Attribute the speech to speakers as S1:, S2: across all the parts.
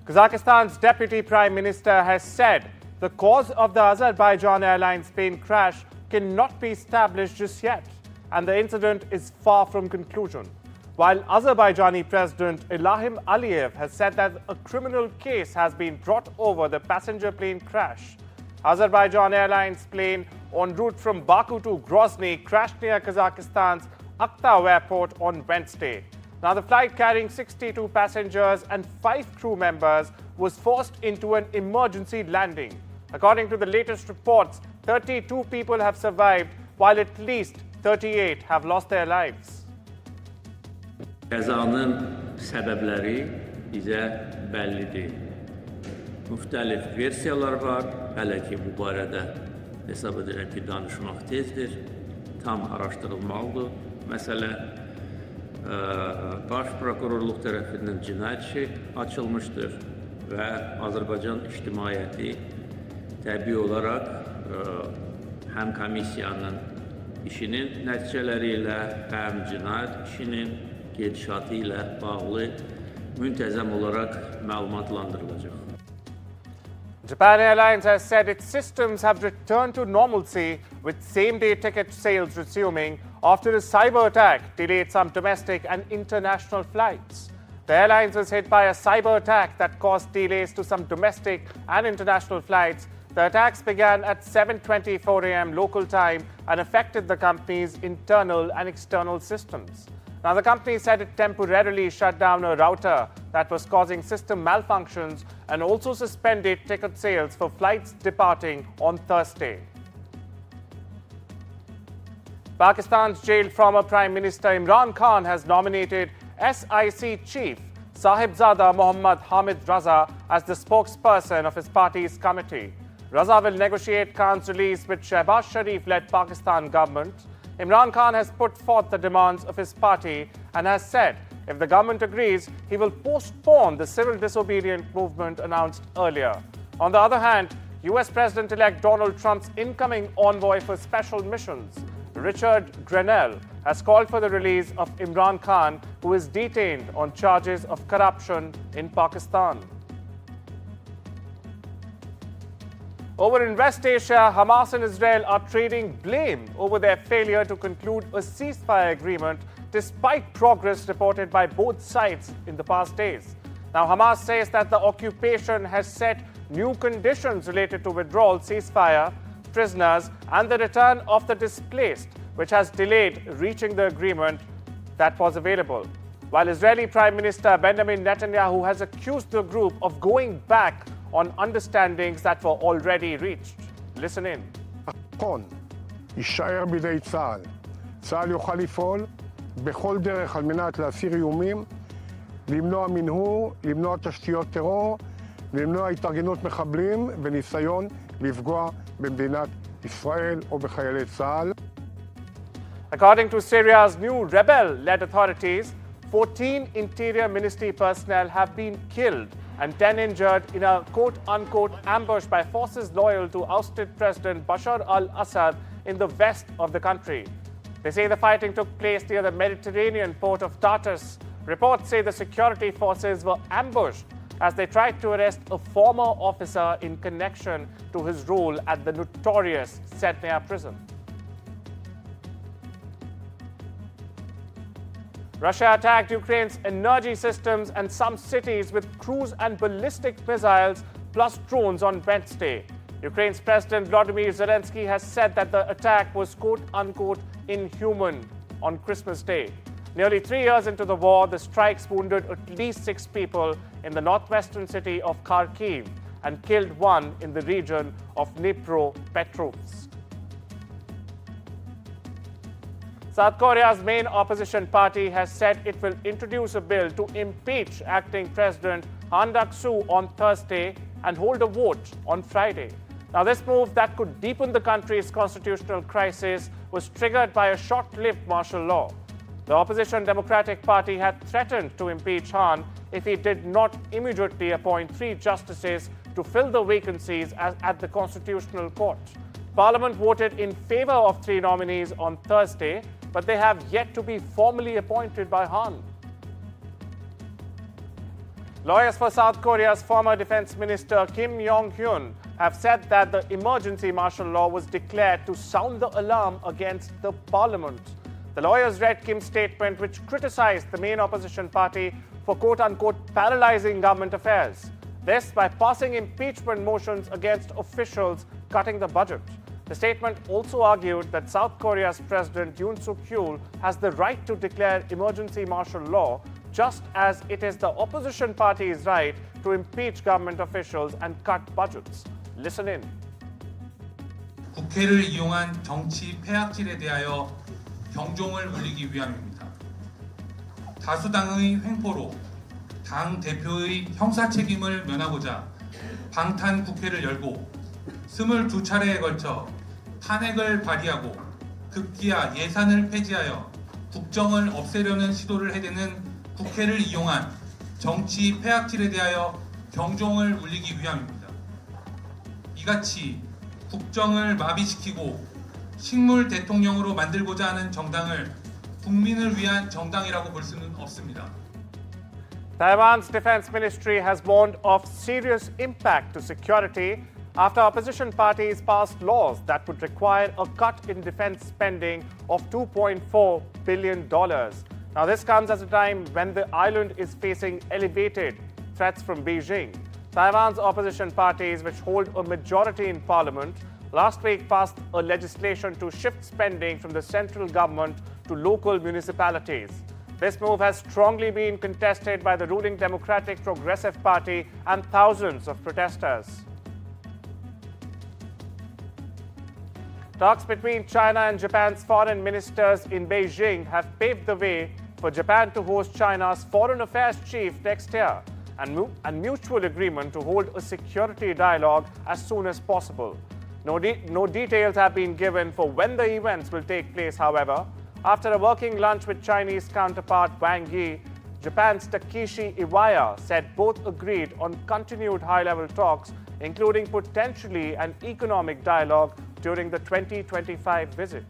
S1: Kazakhstan's Deputy Prime Minister has said the cause of the Azerbaijan Airlines plane crash cannot be established just yet, and the incident is far from conclusion. While Azerbaijani President Ilham Aliev has said that a criminal case has been brought over the passenger plane crash. Azerbaijan Airlines plane en route from Baku to Grozny crashed near Kazakhstan's Aktau airport on Wednesday. Now, the flight carrying 62 passengers and 5 crew members was forced into an emergency landing. According to the latest reports, 32 people have survived, while at least 38 have lost their lives.
S2: Qəzanın səbəbləri bizə bəllidir. Müxtəlif versiyalar var. Hələ ki bu barədə hesab edirəm ki danışmaq tezdir. Tam araşdırılmalıdır. Məsələ Baş Prokurorluq tərəfindən cinayət işi açılmışdır və Azərbaycan ictimaiyyəti təbii olaraq həm komissiyanın işinin nəticələri ilə, həm cinayət işinin gedişatı ilə bağlı müntəzəm olaraq məlumatlandırılacaq.
S1: Japan Airlines has said its systems have returned to normalcy, with same-day ticket sales resuming after a cyber attack delayed some domestic and international flights. The airlines was hit by a cyber attack that caused delays to some domestic and international flights. The attacks began at 7:24 a.m. local time and affected the company's internal and external systems. Now, the company said it temporarily shut down a router that was causing system malfunctions and also suspended ticket sales for flights departing on Thursday. Pakistan's jailed former Prime Minister Imran Khan has nominated SIC chief Sahibzada Mohammad Hamid Raza as the spokesperson of his party's committee. Raza will negotiate Khan's release with Shehbaz Sharif-led Pakistan government. Imran Khan has put forth the demands of his party and has said if the government agrees, he will postpone the civil disobedient movement announced earlier. On the other hand, US President-elect Donald Trump's incoming envoy for special missions, Richard Grenell, has called for the release of Imran Khan, who is detained on charges of corruption in Pakistan. Over in West Asia, Hamas and Israel are trading blame over their failure to conclude a ceasefire agreement despite progress reported by both sides in the past days. Now, Hamas says that the occupation has set new conditions related to withdrawal, ceasefire, prisoners, and the return of the displaced, which has delayed reaching the agreement that was available. While Israeli Prime Minister Benjamin Netanyahu has accused the group of going back on understandings that were already reached. Listen in.
S3: יישאר בידי צה"ל. צה"ל יוכל לפעול בכל דרך על מנת להסיר איומים, למנוע מנהור, למנוע תשתיות טרור, למנוע התארגנות מחבלים וניסיון לפגוע במדינת ישראל או בחיילי צה"ל.
S1: According to Syria's new rebel-led authorities, 14 Interior Ministry personnel have been killed and 10 injured in a quote-unquote ambush by forces loyal to ousted President Bashar al-Assad in the west of the country. They say the fighting took place near the Mediterranean port of Tartus. Reports say the security forces were ambushed as they tried to arrest a former officer in connection to his role at the notorious Sednaya prison. Russia attacked Ukraine's energy systems and some cities with cruise and ballistic missiles plus drones on Wednesday. Ukraine's President Volodymyr Zelensky has said that the attack was quote-unquote inhuman on Christmas Day. Nearly 3 years into the war, the strikes wounded at least 6 people in the northwestern city of Kharkiv and killed 1 in the region of Dnipropetrovsk. South Korea's main opposition party has said it will introduce a bill to impeach acting President Han Duck-soo on Thursday and hold a vote on Friday. Now, this move that could deepen the country's constitutional crisis was triggered by a short-lived martial law. The opposition Democratic Party had threatened to impeach Han if he did not immediately appoint 3 justices to fill the vacancies at the Constitutional Court. Parliament voted in favor of 3 nominees on Thursday, but they have yet to be formally appointed by Han. Lawyers for South Korea's former defense minister Kim Yong-hyun have said that the emergency martial law was declared to sound the alarm against the parliament. The lawyers read Kim's statement, which criticized the main opposition party for quote-unquote paralyzing government affairs. This by passing impeachment motions against officials cutting the budget. The statement also argued that South Korea's President Yoon Suk-yeol has the right to declare emergency martial law, just as it is the opposition party's right to impeach government officials and cut budgets. Listen in.
S4: 국회를 이용한 정치 폐악질에 대하여 경종을 울리기 위함입니다. 다수당의 횡포로 당 대표의 형사 책임을 면하고자 방탄 국회를 열고 22차례에 걸쳐 탄핵을 발의하고 급기야 예산을 폐지하여 국정을 없애려는 시도를 해대는 국회를 이용한 정치 폐악질에 대하여 경종을 울리기 위함입니다. 이같이 국정을 마비시키고 식물 대통령으로 만들고자 하는 정당을 국민을 위한 정당이라고 볼 수는 없습니다.
S1: Taiwan's defense ministry has warned of serious impact to security after opposition parties passed laws that would require a cut in defense spending of $2.4 billion. Now, this comes at a time when the island is facing elevated threats from Beijing. Taiwan's opposition parties, which hold a majority in parliament, last week passed a legislation to shift spending from the central government to local municipalities. This move has strongly been contested by the ruling Democratic Progressive Party and thousands of protesters. Talks between China and Japan's foreign ministers in Beijing have paved the way for Japan to host China's foreign affairs chief next year, and mutual agreement to hold a security dialogue as soon as possible. No details have been given for when the events will take place, however. After a working lunch with Chinese counterpart Wang Yi, Japan's Takeshi Iwaya said both agreed on continued high-level talks, including potentially an economic dialogue during the 2025 visit.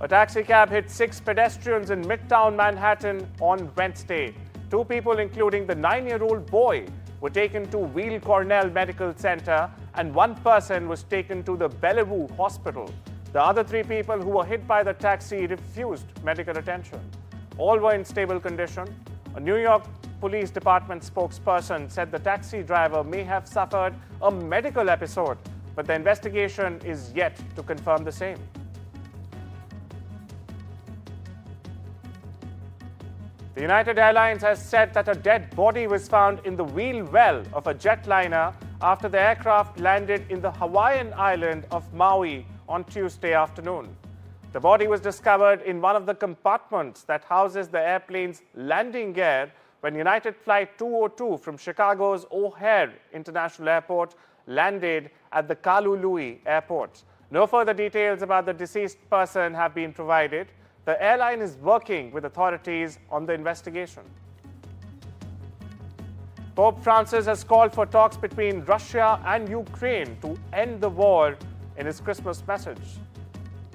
S1: A taxi cab hit 6 pedestrians in Midtown Manhattan on Wednesday. 2 people, including the 9-year-old boy, were taken to Weill Cornell Medical Center, and 1 person was taken to the Bellevue Hospital. The other 3 people who were hit by the taxi refused medical attention. All were in stable condition. A New York Police Department spokesperson said the taxi driver may have suffered a medical episode, but the investigation is yet to confirm the same. The United Airlines has said that a dead body was found in the wheel well of a jetliner after the aircraft landed in the Hawaiian island of Maui on Tuesday afternoon. The body was discovered in one of the compartments that houses the airplane's landing gear when United Flight 202 from Chicago's O'Hare International Airport landed at the Kahului Airport. No further details about the deceased person have been provided. The airline is working with authorities on the investigation. Pope Francis has called for talks between Russia and Ukraine to end the war in his Christmas message.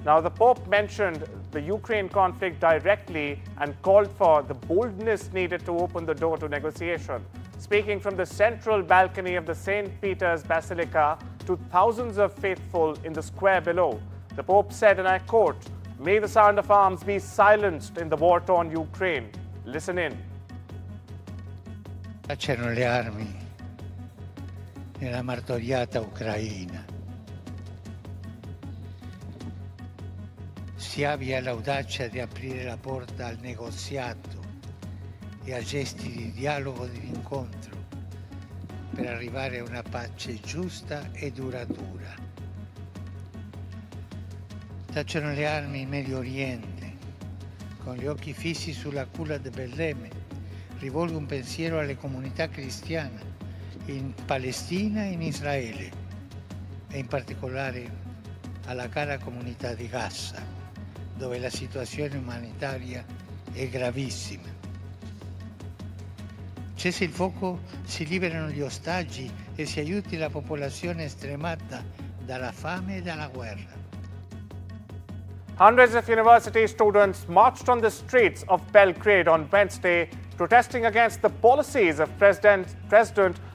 S1: Now, the Pope mentioned the Ukraine conflict directly and called for the boldness needed to open the door to negotiation. Speaking from the central balcony of the St. Peter's Basilica to thousands of faithful in the square below, the Pope said, and I quote, "May the sound of arms be silenced in the war-torn Ukraine." Listen in.
S5: Tacciano le armi nella martoriata Ucraina. Si abbia l'audacia di aprire la porta al negoziato e a gesti di dialogo e di incontro per arrivare a una pace giusta e duratura. Tacciano le armi in Medio Oriente, con gli occhi fissi sulla culla di Betlemme, rivolgo un pensiero alle comunità cristiane in Palestina e in Israele, e in particolare alla cara comunità di Gaza, dove la situazione umanitaria è gravissima. Cessi il fuoco, si liberano gli ostaggi e si aiuti la popolazione stremata dalla fame e dalla guerra.
S1: Hundreds of university students marched on the streets of Belgrade on Wednesday, protesting against the policies of President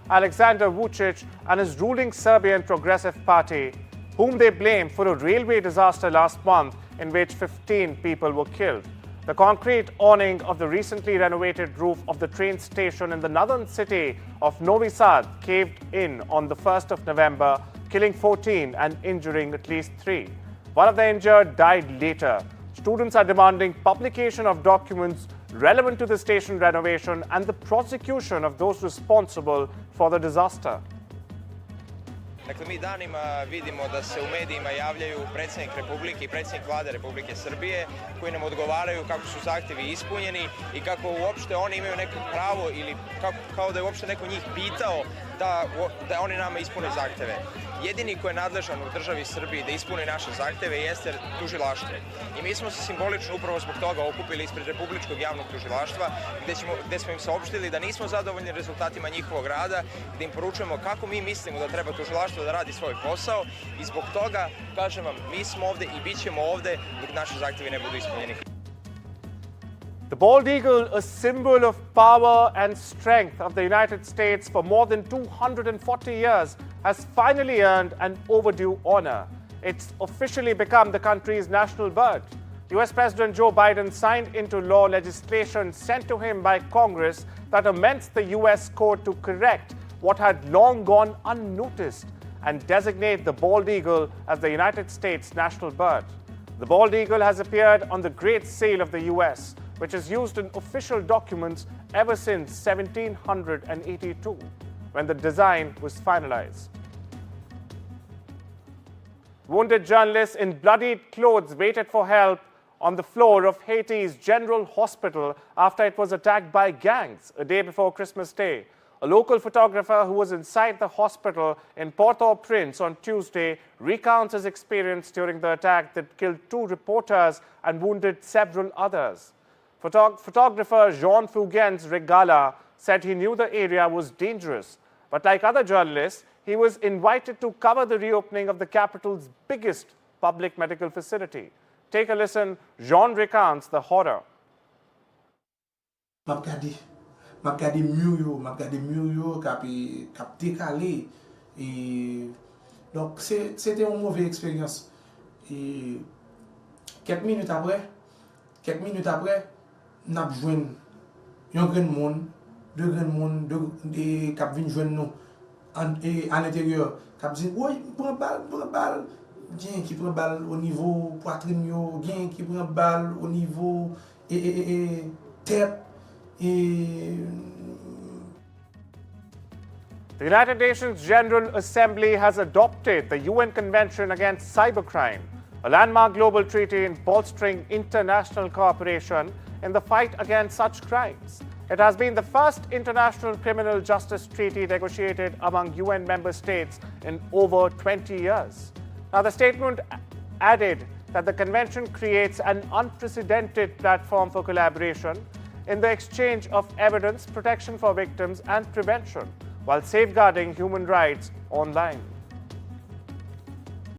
S1: Alexander Vučić and his ruling Serbian Progressive Party, whom they blame for a railway disaster last month in which 15 people were killed. The concrete awning of the recently renovated roof of the train station in the northern city of Novi Sad caved in on the 1st of November, killing 14 and injuring at least 3. One of the injured died later. Students are demanding publication of documents relevant to the station renovation and the prosecution of those responsible for the disaster.
S6: Dakle, mi danima vidimo da se u medijima javljaju predsjednik Republike i predsjednik Vlade Republike Srbije koji nam odgovaraju kako su zahtjevi ispunjeni i kako uopšte oni imaju neko pravo ili kao da je uopšte neko njih pitao da oni nama ispune zahtjeve. Jedini ko je nadležan u državi Srbiji da ispuni naše zahtjeve jeste tužilaštvo. I mi smo se simbolično upravo zbog toga okupili ispred Republičkog javnog tužilaštva gdje smo im saopštili da nismo zadovoljni rezultatima njihovog rada, gdje im poručujemo kako mi mislimo da treba tužilaštvo da radi svoj posao i zbog toga, kažem vam, mi smo ovdje i bit ćemo ovdje dok naši zahtjevi ne budu ispunjeni.
S1: The bald eagle, a symbol of power and strength of the United States for more than 240 years, has finally earned an overdue honor. It's officially become the country's national bird. US President Joe Biden signed into law legislation sent to him by Congress that amends the US code to correct what had long gone unnoticed and designate the bald eagle as the United States national bird. The bald eagle has appeared on the Great Seal of the US, which is used in official documents ever since 1782, when the design was finalized. Wounded journalists in bloodied clothes waited for help on the floor of Haiti's General Hospital after it was attacked by gangs a day before Christmas Day. A local photographer who was inside the hospital in Port-au-Prince on Tuesday recounts his experience during the attack that killed 2 reporters and wounded several others. Photographer Jean Fugain's Regala said he knew the area was dangerous, but like other journalists, he was invited to cover the reopening of the capital's biggest public medical facility. Take a listen. Jean recounts the horror.
S7: Map gade mur yo kap dekale et donc c'était une mauvaise expérience et quelques minutes après n'a joindre un grand monde de kap vinn joindre nous à l'intérieur kap dit oui prend balle bien qui prend balle au niveau poitrine yo bien qui prend balle au niveau et tête.
S1: The United Nations General Assembly has adopted the UN Convention Against Cybercrime, a landmark global treaty in bolstering international cooperation in the fight against such crimes. It has been the first international criminal justice treaty negotiated among UN member states in over 20 years. Now, the statement added that the convention creates an unprecedented platform for collaboration in the exchange of evidence, protection for victims, and prevention, while safeguarding human rights online.